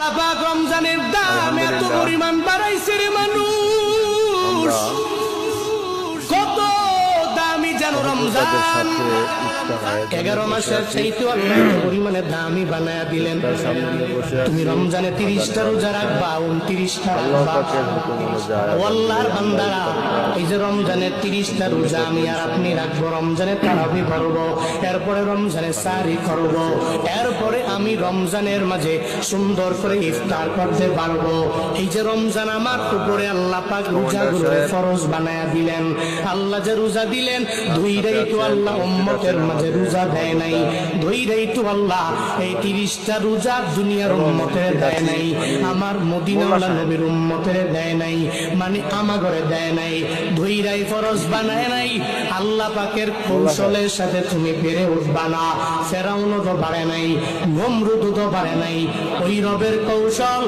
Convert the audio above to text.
আল্লাহ পাক রমজানের দাম এত পরিমাণ বাড়াইছে রে মানুষ, কত দামি যেন রমজান। 11 মাসের চাইতে আল্লাহ পরিমাণে দামি বানায়া দিলেন। তুমি রমজানে 30টা রোজা রাখবা, 29টা রাখবা। আল্লাহর বান্দারা, এই যে রমজানের 30টা রোজা আমি আর আপনি রাখবো, রমজানে তারাবি করবো, এরপরে রমজানে সারি করবো, এরপরে আমি রমজানের মাঝে সুন্দর করে ইফতার করতে পারবো। এই যে রমজান আমার উপরে আল্লাহ পাক রোজাগুলো ফরজ বানায়া দিলেন। আল্লাহ যে রোজা দিলেন, ধুইরাই তো আল্লাহ উম্মতের মাঝে রোজা দেয় নাই, ধুইরাই তো আল্লাহ এই 30টা রোজা দুনিয়ার উম্মতের দেয় নাই, আমার মদিনাওয়ালা নবীর উম্মতের দেয় নাই, মানে আমাগরে দেয় নাই, ধুইরাই ফরজ বানায় নাই। আল্লাহ পাকের কৌশলের সাথে তুমি পেরে উঠবা না। ফেরাউনও তো পারে নাই, নমরুদও তো পারে নাই, ওই রবের কৌশল